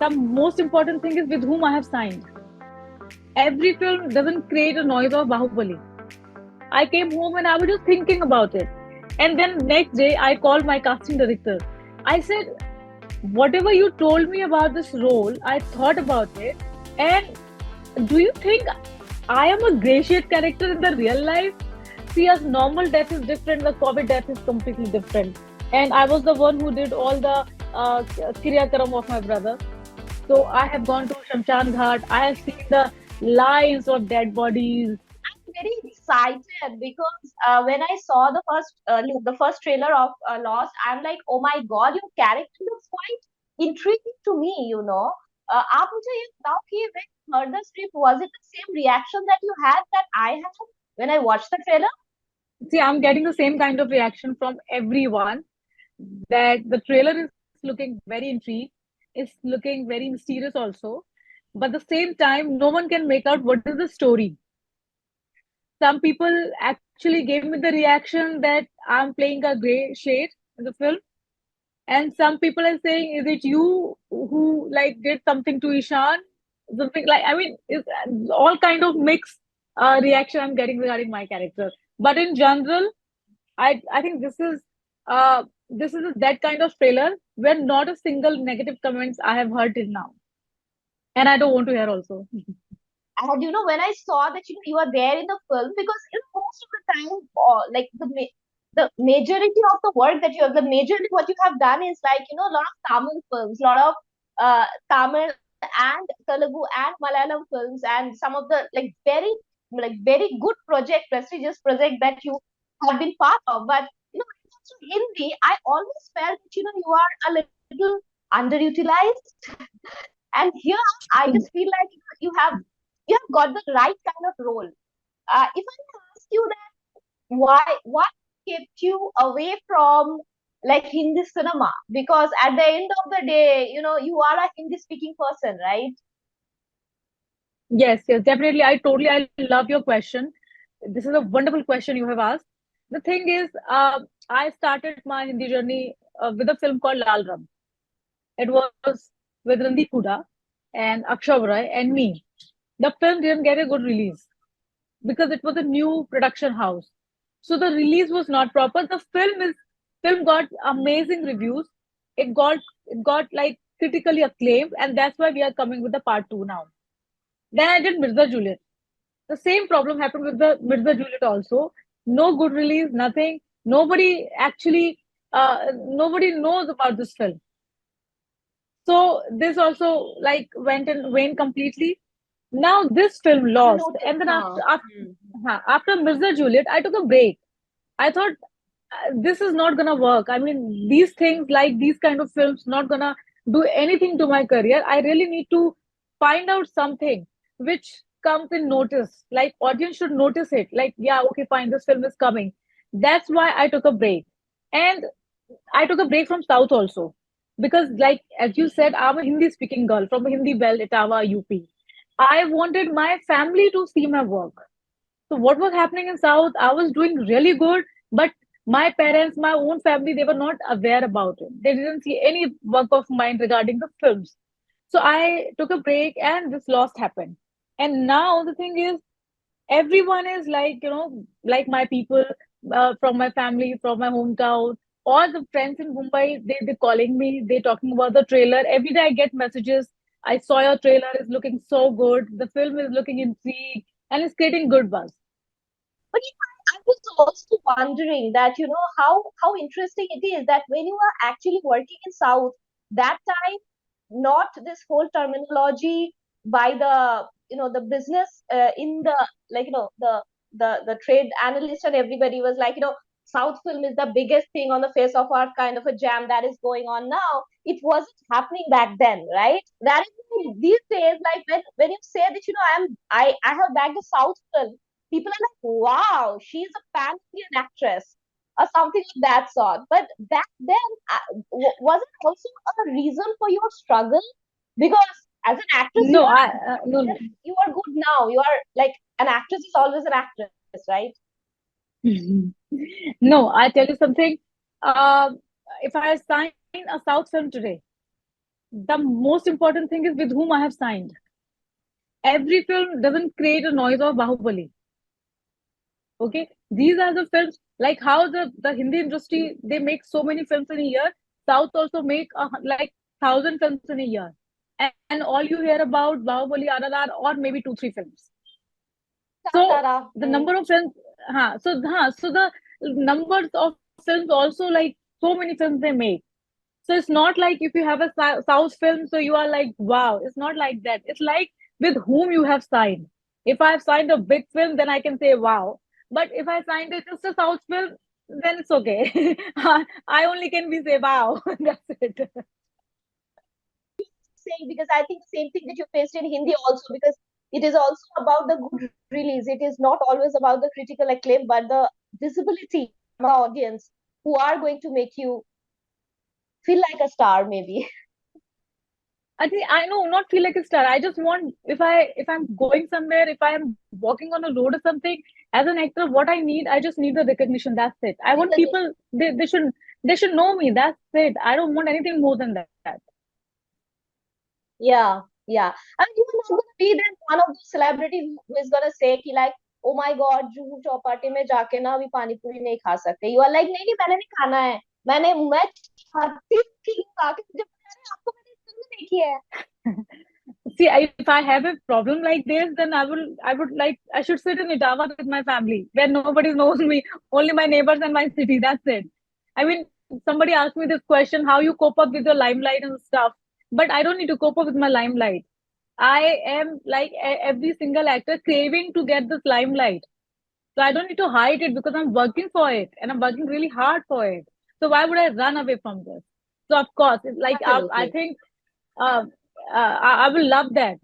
The most important thing is with whom I have signed. Every film doesn't create a noise of Bahubali. I came home and I was just thinking about it. And then next day, I called my casting director. I said, whatever you told me about this role, I thought about it. And do you think I am a grey shade character in the real life? See, as normal death is different, the COVID death is completely different. And I was the one who did all the Kriya Karam of my brother. So I have gone to Shamshan Ghat. I have seen the lines of dead bodies. Very excited because when I saw the first trailer of Lost, I'm like, oh my god, your character looks quite intriguing to me. आप मुझे ये बताओ कि when you heard the script, was it the same reaction that you had that I had when I watched the trailer? See, I'm getting the same kind of reaction from everyone that the trailer is looking very intrigued. It's looking very mysterious also. But at the same time, no one can make out what is the story. Some people actually gave me the reaction that I'm playing a gray shade in the film. And some people are saying, is it you who like did something to Ishan? Something like, I mean, it's all kind of mixed reaction I'm getting regarding my character. But in general, I think this is that kind of trailer where not a single negative comments I have heard till now, and I don't want to hear also. And when I saw that you are there in the film, because most of the time, like the majority of the work that you have, the majority what you have done is like a lot of Tamil films, a lot of Tamil and Telugu and Malayalam films, and some of the very good project, prestigious project that you have been part of. But when it comes to Hindi, I always felt that you are a little underutilized. And here I just feel like you have got the right kind of role. If I ask you that, what kept you away from like Hindi cinema? Because at the end of the day, you are a Hindi speaking person, right? Yes, yes, definitely. I love your question. This is a wonderful question you have asked. The thing is, I started my Hindi journey with a film called Lal Ram. It was with Randeep Huda and Akshay Roy and me. The film didn't get a good release because it was a new production house. So the release was not proper. The film got amazing reviews. It got like critically acclaimed, and that's why we are coming with the part two now. Then I did Mirza Juliet. The same problem happened with the Mirza Juliet also. No good release, nothing. Nobody knows about this film. So this also like went and waned completely. Now this film lost, Noted. and then Huh. Hmm. after Mirza Juliet, I took a break. I thought this is not gonna work. I mean, these things like these kind of films not gonna do anything to my career. I really need to find out something which comes in notice. Like audience should notice it. Like, yeah, okay, fine, this film is coming. That's why I took a break. And I took a break from South also. Because like as you said, I'm a Hindi speaking girl from a Hindi belt, Etawa, UP. I wanted my family to see my work. So what was happening in South? I was doing really good, but my parents, my own family, they were not aware about it. They didn't see any work of mine regarding the films. So I took a break and this loss happened. And now the thing is, everyone is like, like my people from my family, from my hometown, all the friends in Mumbai, they're calling me, they're talking about the trailer. Every day I get messages. I saw your trailer is looking so good. The film is looking intrigued and it's creating good buzz. But I was also wondering that how interesting it is that when you are actually working in South, that time not this whole terminology by the business in the like the trade analyst and everybody was like South film is the biggest thing on the face of earth, kind of a jam that is going on now. It wasn't happening back then, right? That is why these days, like when you say that I have bagged a South film, people are like, wow, she's a pan Indian actress or something of that sort. But back then, was it also a reason for your struggle? Because as an actress, No, no. you are good now. You are like an actress is always an actress, right? No, I tell you something. Uh, if I sign a South film today, the most important thing is with whom I have signed. Every film doesn't create a noise of Bahubali. Okay, these are the films like how the Hindi industry they make so many films in a year. South also make like 1,000 films in a year, and all you hear about Bahubali, RRR, or maybe two three films. So Tara. the number of films, so the numbers of films also like so many films they make. So it's not like if you have a South film, so you are like, wow. It's not like that. It's like with whom you have signed. If I have signed a big film, then I can say wow. But if I signed it just a South film, then it's okay. I only can be say wow. That's it. Saying, because I think the same thing that you faced in Hindi also, because it is also about the good release. It is not always about the critical acclaim, but the visibility among the audience who are going to make you feel like a star, maybe. I think I know not feel like a star. I just want if I'm going somewhere, if I am walking on a road or something, as an actor, what I need, I just need the recognition. That's it. I want people they should know me. That's it. I don't want anything more than that. Yeah, yeah. And you are not going to be then one of those celebrities who is going to say कि like, oh my God, Juhu Chowpatty में जाके ना अभी पानी पूरी नहीं खा सकते. You are like, नहीं नहीं मैंने नहीं खाना है. मैं चाहती थी आके मुझे पता है आपको मैंने फिल्म देखी है. See, if I have a problem like this, then I should sit in Itawa with my family where nobody knows me, only my neighbors and my city. That's it. I mean, somebody asked me this question, how you cope up with your limelight and stuff. But I don't need to cope up with my limelight. I am like every single actor craving to get this limelight. So I don't need to hide it because I'm working for it and I'm working really hard for it. So why would I run away from this? So of course, it's like I Absolutely. think uh, I will love that.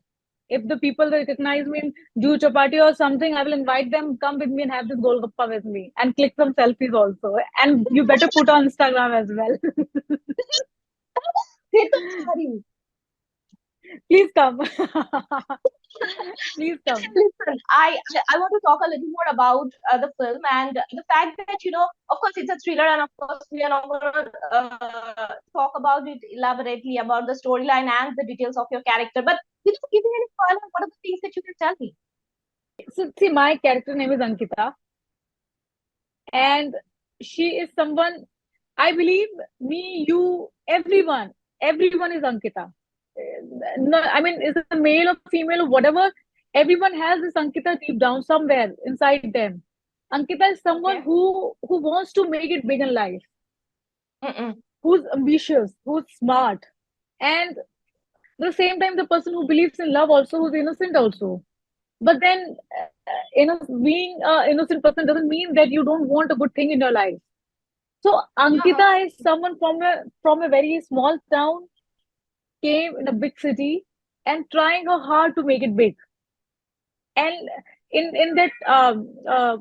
If the people recognize me in Jew Chapati or something, I will invite them, come with me and have this Golgappa with me and click some selfies also. And you better put on Instagram as well. फिर तो मैं आ रही हूँ. Please come. Please come. Listen, I want to talk a little more about the film and the fact that of course, it's a thriller, and of course, we are not going to talk about it elaborately about the storyline and the details of your character. But give me any spoiler. What are the things that you can tell me? So see, my character name is Ankita, and she is someone I believe me, you, everyone is Ankita. No, I mean, is it a male or female or whatever? Everyone has this Ankita deep down somewhere inside them. Ankita is someone Okay. who wants to make it big in life, Mm-mm. who's ambitious, who's smart, and at the same time, the person who believes in love also, who's innocent also. But then, being an innocent person doesn't mean that you don't want a good thing in your life. So Uh-huh. Ankita is someone from a very small town, came in a big city, and trying her hard to make it big. And in that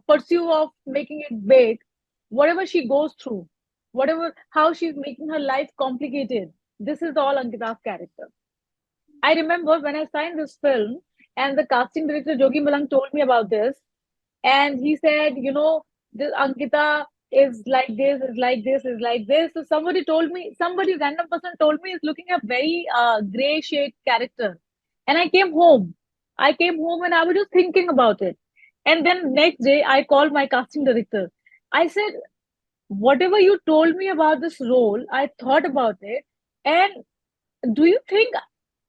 pursuit of making it big, whatever she goes through, whatever how she's making her life complicated, this is all Ankita's character. I remember when I signed this film, and the casting director Jogi Malang told me about this, and he said, this Ankita is like this, is like this, is like this. So somebody told me, somebody random person told me is looking a very gray shade character. And I came home and I was just thinking about it. And then next day I called my casting director. I said, whatever you told me about this role, I thought about it. And do you think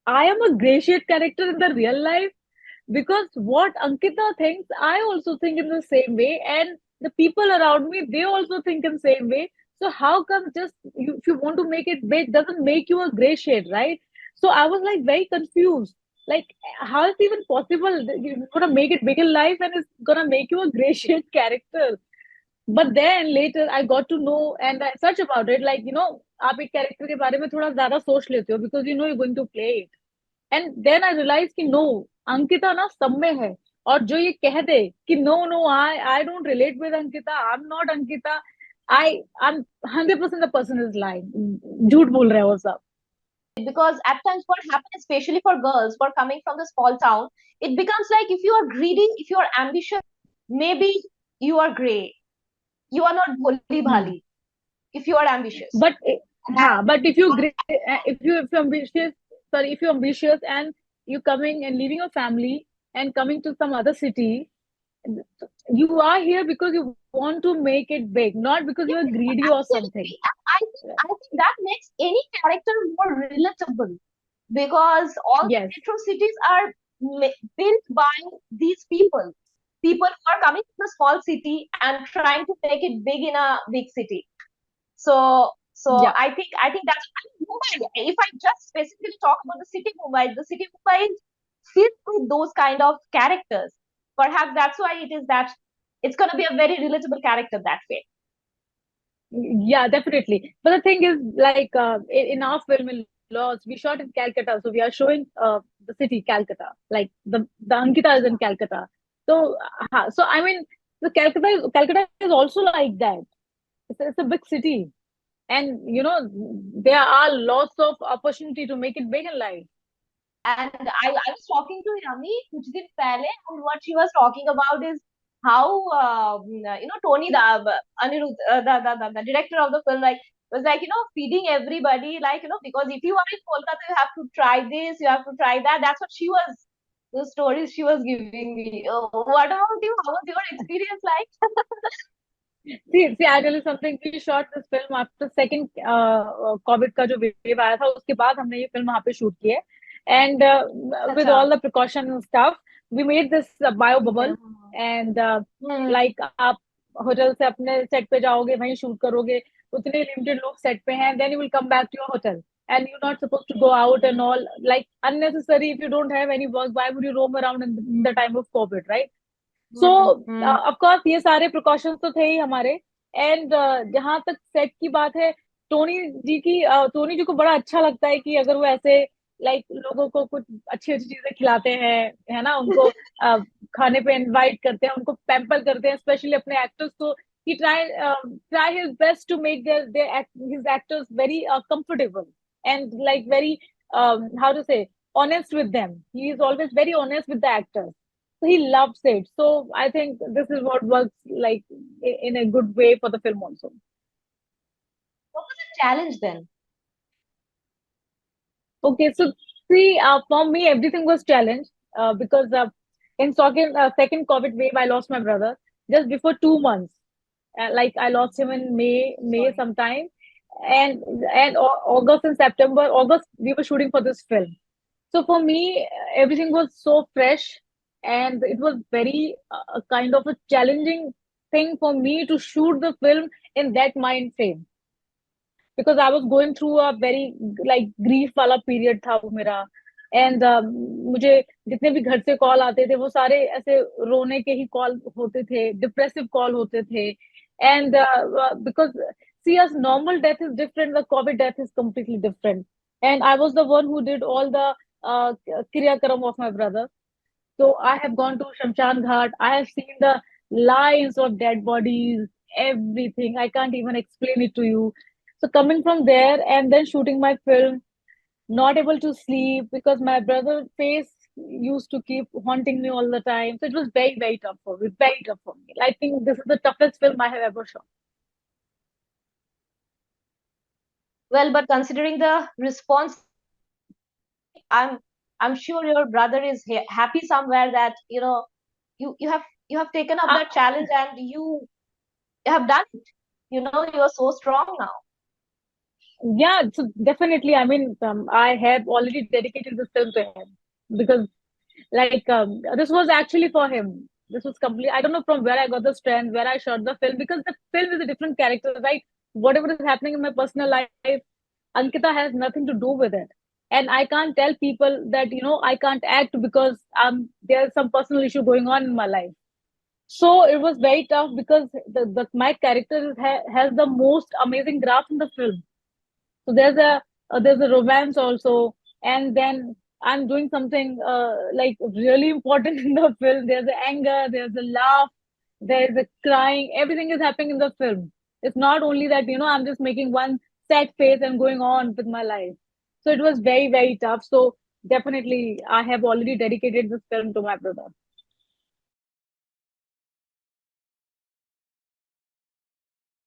I am a gray shade character in the real life? Because what Ankita thinks, I also think in the same way, and the people around me, they also think in the same way. So how come just if you want to make it big, doesn't make you a gray shade, right? So I was like very confused. Like, how is it even possible that you're gonna make it big in life and it's gonna make you a gray shade character? But then later I got to know and I searched about it. Like, आप एक character के बारे में थोड़ा ज़्यादा सोच लेते हो because you know you're going to play it. And then I realise कि नो, अंकिता ना सब में है. और जो ये कह दे कि no no I don't relate with Ankita, I am not Ankita, I am 100% the person is lying, झूठ बोल रहे हो सब. Because at times what happens, especially for girls who are coming from the small town, it becomes like if you are greedy, if you are ambitious, maybe you are gray. You are not bholi bhali if you are ambitious. But Yeah, And but if you're ambitious, sorry, if you're ambitious and you coming and leaving your family and coming to some other city, you are here because you want to make it big, not because you are yes, greedy or something. absolutely. And I think that makes any character more relatable, because all the Yes, metro cities are built by these people who are coming from a small city and trying to make it big in a big city. So yeah, I think that's, I mean, Mumbai. If I just specifically talk about the city Mumbai is filled with those kind of characters. Perhaps that's why it is that it's going to be a very relatable character that way. yeah, definitely. But the thing is, like in our film in Laws, we shot in Calcutta, so we are showing the city Calcutta, like the Ankita is in Calcutta. So, so I mean, the Calcutta is also like that. It's a big city, and there are lots of opportunity to make it big in life. And I was talking to Yami kuch din pehle, and what she was talking about is how Tony the Anirudh, the director of the film, like was like, feeding everybody, like, because if you are in Kolkata, you have to try this, you have to try that. That's what she was, the stories she was giving me. What about you? How was your experience like? See, I tell you something. We shot this film after second COVID का जो wave आया था, उसके बाद हमने ये film वहाँ पे shoot की है, and with अच्छा. all the precautions and stuff, we made this bio ठीक है. bubble, and hmm. like आप होटल से अपने set पे जाओगे, वहीं shoot करोगे, उतने limited लोग set पे हैं, then you will come back to your hotel, and you're not supposed to go out and all, like unnecessary. If you don't have any work, why would you roam around in the time of COVID, right? So hmm. Of course ये सारे precautions तो थे ही हमारे, and जहां तक set की बात है, टोनी जी को बड़ा अच्छा लगता है कि अगर वो ऐसे लाइक लोगों को कुछ अच्छी अच्छी चीजें खिलाते हैं, है ना, उनको खाने पे इनवाइट करते हैं, उनको पैम्पर करते हैं, स्पेशली अपने एक्टर्स को. he try try his best to make his actors very comfortable and like very how to say honest with them. He is always very honest with the actors, so he loves it. So I think this is what works like in a good way for the film also. What was the challenge then? Okay, so see, for me, everything was challenge because in second COVID wave, I lost my brother just before 2 months. Like I lost him in May Sorry. sometime, and August and September. August we were shooting for this film. So for me, everything was so fresh, and it was very kind of a challenging thing for me to shoot the film in that mind frame, because I was going through a very like grief वाला period था वो मेरा. And मुझे जितने भी घर से call आते थे वो सारे ऐसे रोने के ही कॉल होते थे, डिप्रेसिव कॉल होते थे. And because see, as normal death is different, the COVID death is completely different. And I was the one who did all the kriya karam of my brother. So I have gone to Shamshan Ghat. I have seen the lines of dead bodies, everything. I can't even explain it to you. So coming from there and then shooting my film, not able to sleep because my brother's face used to keep haunting me all the time. So it was very, very tough for me. Very tough for me. I think this is the toughest film I have ever shot. Well, but considering the response, I'm I'm sure your brother is happy somewhere that you have taken up Uh, that challenge and you have done it. You are so strong now. yeah, so definitely. I mean, I have already dedicated this film to him because like this was actually for him. This was complete. I don't know from where I got the strength, where I shot the film, because the film is a different character, right? Whatever is happening in my personal life, Ankita has nothing to do with it. And I can't tell people that I can't act because there's some personal issue going on in my life. So it was very tough because my character has the most amazing graph in the film. So there's a romance also, and then I'm doing something like really important in the film. There's a anger, there's a laugh, there's a crying. Everything is happening in the film. It's not only that I'm just making one sad face and going on with my life. So it was very, very tough. So definitely, I have already dedicated this film to my brother.